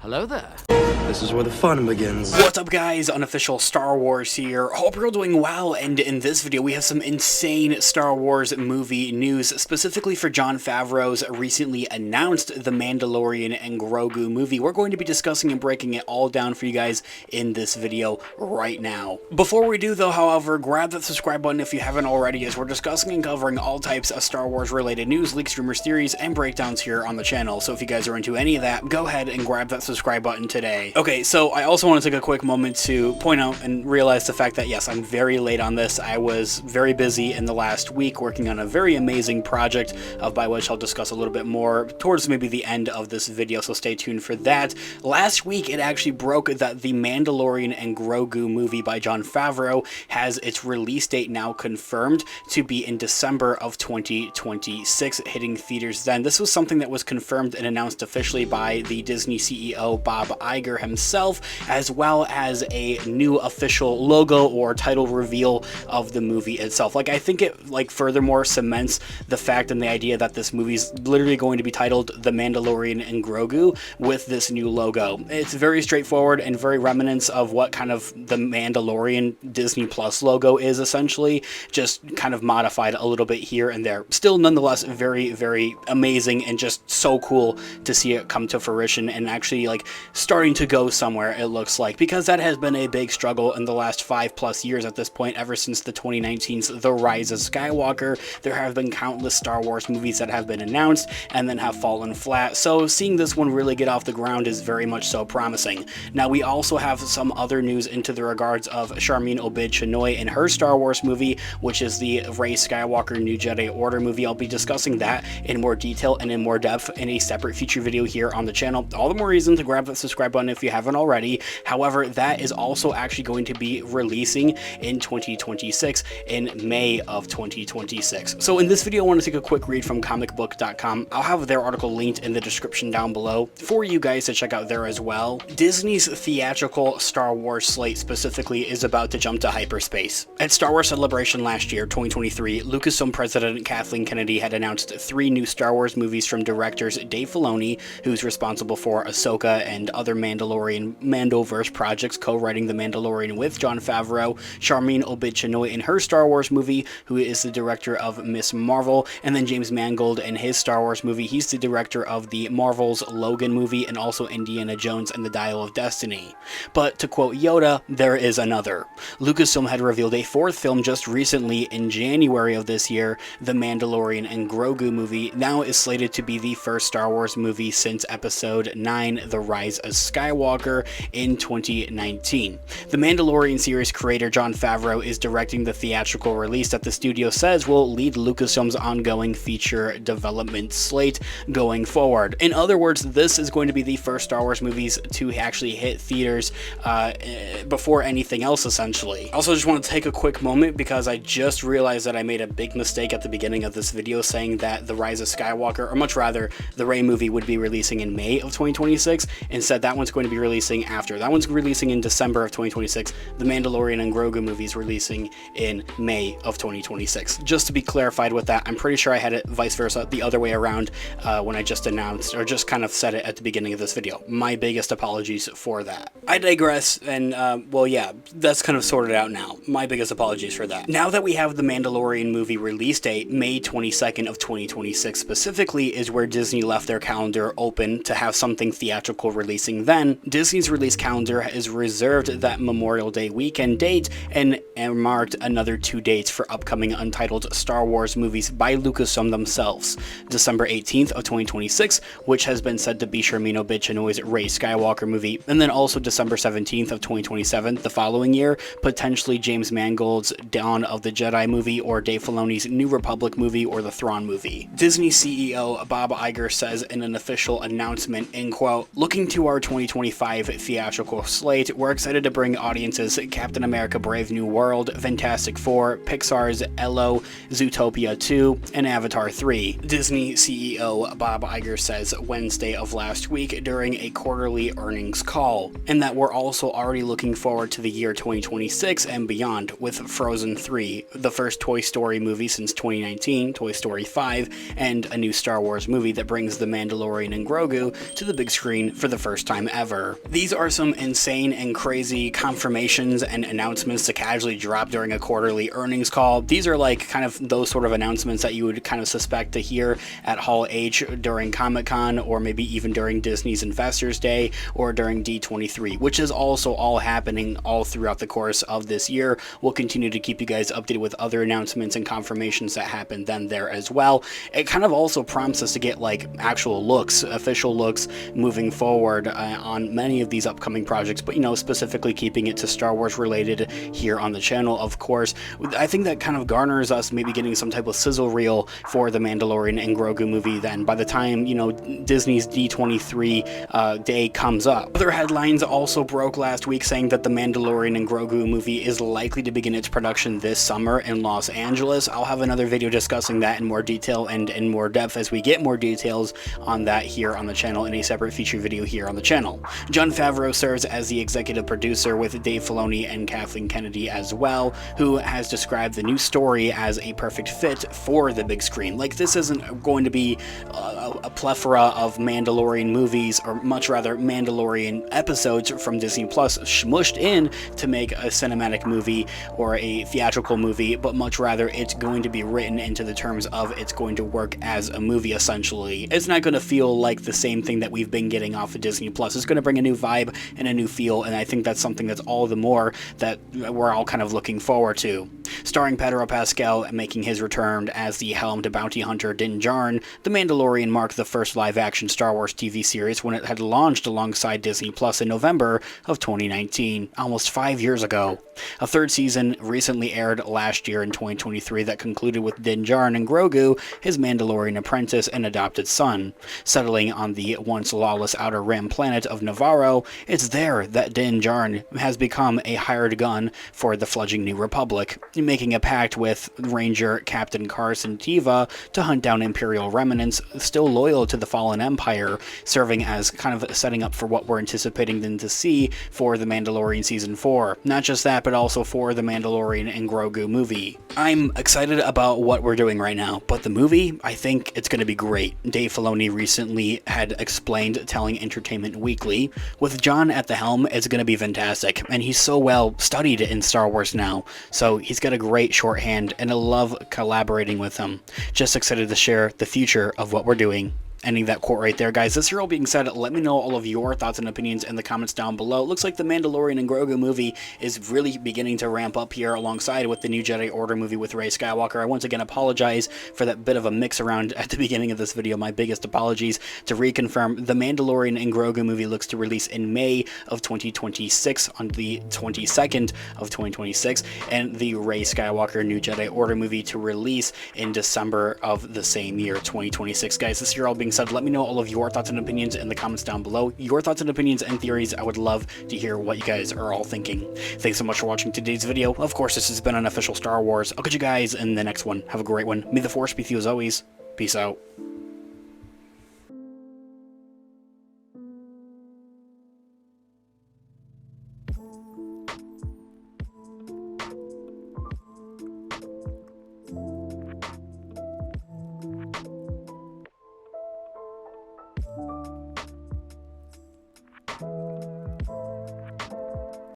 Hello there. This is where the fun begins. What's up, guys? Unofficial Star Wars here. Hope you're all doing well, and in this video we have some insane Star Wars movie news, specifically for Jon Favreau's recently announced The Mandalorian and Grogu movie. We're going to be discussing and breaking it all down for you guys in this video right now. Before we do though, however, grab that subscribe button if you haven't already, as we're discussing and covering all types of Star Wars related news, leaks, rumors, theories, and breakdowns here on the channel. So if you guys are into any of that, go ahead and grab that subscribe button today. Okay, so I also want to take a quick moment to point out and realize the fact that yes, I'm very late on this. I was very busy in the last week working on a very amazing project, by which I'll discuss a little bit more towards maybe the end of this video, so stay tuned for that. Last week it actually broke that the Mandalorian and Grogu movie by Jon Favreau has its release date now confirmed to be in December of 2026, hitting theaters then. This was something that was confirmed and announced officially by the Disney CEO Bob Iger himself, as well as a new official logo or title reveal of the movie itself. Like, I think it furthermore cements the fact and the idea that this movie's literally going to be titled The Mandalorian and Grogu with this new logo. It's very straightforward and very reminiscent of what kind of the Mandalorian Disney Plus logo is, essentially, just kind of modified a little bit here and there. Still nonetheless very, very amazing and just so cool to see it come to fruition and actually starting to go somewhere, it looks like, because that has been a big struggle in the last 5+ years at this point. Ever since the 2019's The Rise of Skywalker, there have been countless Star Wars movies that have been announced and then have fallen flat, so seeing this one really get off the ground is very much so promising. Now, we also have some other news into the regards of Charmin Obid-Chinoy and her Star Wars movie, which is the Rey Skywalker New Jedi Order movie. I'll be discussing that in more detail and in more depth in a separate feature video here on the channel. All the more reason to grab that subscribe button if you haven't already. However, that is also actually going to be releasing in 2026, in May of 2026. So in this video, I want to take a quick read from comicbook.com. I'll have their article linked in the description down below for you guys to check out there as well. Disney's theatrical Star Wars slate specifically is about to jump to hyperspace. At Star Wars Celebration last year, 2023, Lucasfilm President Kathleen Kennedy had announced 3 new Star Wars movies from directors Dave Filoni, who's responsible for Ahsoka and other Mandalorian Mandoverse projects, co-writing The Mandalorian with Jon Favreau, Charmin Obid-Chinoy in her Star Wars movie, who is the director of Ms. Marvel, and then James Mangold in his Star Wars movie. He's the director of the Marvel's Logan movie and also Indiana Jones and the Dial of Destiny. But to quote Yoda, there is another. Lucasfilm had revealed a 4th film just recently in January of this year. The Mandalorian and Grogu movie now is slated to be the first Star Wars movie since Episode 9, The Rise of Skywalker, in 2019. The Mandalorian series creator Jon Favreau is directing the theatrical release that the studio says will lead Lucasfilm's ongoing feature development slate going forward. In other words, this is going to be the first Star Wars movies to actually hit theaters before anything else, essentially. Also, just want to take a quick moment because I just realized that I made a big mistake at the beginning of this video saying that The Rise of Skywalker, or much rather, the Rey movie, would be releasing in May of 2026. Instead, that one's going to be releasing after. That one's releasing in December of 2026. The Mandalorian and Grogu movie is releasing in May of 2026. Just to be clarified with that, I'm pretty sure I had it vice versa, the other way around, when I just announced, or just kind of said it at the beginning of this video. My biggest apologies for that. I digress, and well, yeah, that's kind of sorted out now. My biggest apologies for that. Now that we have the Mandalorian movie release date, May 22nd of 2026 specifically, is where Disney left their calendar open to have something theatrical releasing then. Disney's release calendar is reserved that Memorial Day weekend date and marked another 2 dates for upcoming untitled Star Wars movies by Lucasfilm themselves. December 18th of 2026, which has been said to be Charmin Obid-Chinoy's Rey Skywalker movie, and then also December 17th of 2027, the following year, potentially James Mangold's Dawn of the Jedi movie or Dave Filoni's New Republic movie or the Thrawn movie. Disney CEO Bob Iger says in an official announcement, in quote, "Looking to our 2025 theatrical slate, we're excited to bring audiences Captain America Brave New World, Fantastic Four, Pixar's Ello, Zootopia 2, and Avatar 3. Disney CEO Bob Iger says Wednesday of last week during a quarterly earnings call, and that we're also already looking forward to the year 2026 and beyond with Frozen 3, the first Toy Story movie since 2019, Toy Story 5, and a new Star Wars movie that brings The Mandalorian and Grogu to the big screen screen for the first time ever. These are some insane and crazy confirmations and announcements to casually drop during a quarterly earnings call. These are like kind of those sort of announcements that you would kind of suspect to hear at Hall H during Comic-Con, or maybe even during Disney's Investors Day or during D23, which is also all happening all throughout the course of this year. We'll continue to keep you guys updated with other announcements and confirmations that happen then there as well. It kind of also prompts us to get like actual looks, official looks moving forward on many of these upcoming projects, but you know, specifically keeping it to Star Wars related here on the channel, of course. I think that kind of garners us maybe getting some type of sizzle reel for the Mandalorian and Grogu movie then by the time, you know, Disney's D23 day comes up. Other headlines also broke last week saying that the Mandalorian and Grogu movie is likely to begin its production this summer in Los Angeles. I'll have another video discussing that in more detail and in more depth as we get more details on that here on the channel in a separate feature video here on the channel. Jon Favreau serves as the executive producer with Dave Filoni and Kathleen Kennedy as well, who has described the new story as a perfect fit for the big screen. Like, this isn't going to be a plethora of Mandalorian movies, or much rather Mandalorian episodes from Disney Plus smushed in to make a cinematic movie or a theatrical movie, but much rather it's going to be written into the terms of it's going to work as a movie essentially. It's not going to feel like the same thing that we've been getting off of Disney Plus. It's going to bring a new vibe and a new feel, and I think that's something that's all the more that we're all kind of looking forward to. Starring Pedro Pascal making his return as the helmed bounty hunter Din Djarin, The Mandalorian marked the first live-action Star Wars TV series when it had launched alongside Disney Plus in November of 2019, almost 5 years ago. A third season recently aired last year in 2023 that concluded with Din Djarin and Grogu, his Mandalorian apprentice and adopted son. Settling on the once lawless Outer Rim planet of Navarro, it's there that Din Djarin has become a hired gun for the fledgling New Republic, making a pact with Ranger Captain Carson Teva to hunt down Imperial remnants still loyal to the fallen Empire, serving as kind of setting up for what we're anticipating them to see for The Mandalorian Season 4. Not just that, but also for The Mandalorian and Grogu movie. I'm excited about what we're doing right now, but the movie, I think it's going to be great. Dave Filoni recently had explained, telling Entertainment Weekly, with Jon at the helm, it's going to be fantastic, and he's so well studied in Star Wars now, so he's got a great shorthand, and I love collaborating with him. Just excited to share the future of what we're doing. Ending that quote right there, guys. This here all being said, let me know all of your thoughts and opinions in the comments down below. It looks like the Mandalorian and Grogu movie is really beginning to ramp up here alongside with the new Jedi Order movie with Rey Skywalker. I once again apologize for that bit of a mix around at the beginning of this video. My biggest apologies. To reconfirm, the Mandalorian and Grogu movie looks to release in May of 2026 on the 22nd of 2026, and the Rey Skywalker new Jedi Order movie to release in December of the same year, 2026. Guys, this here all being said, let me know all of your thoughts and opinions in the comments down below. Your thoughts and opinions and theories, I would love to hear what you guys are all thinking. Thanks so much for watching today's video. Of course, this has been an official Star Wars. I'll catch you guys in the next one. Have a great one. May the Force be with you as always. Peace out.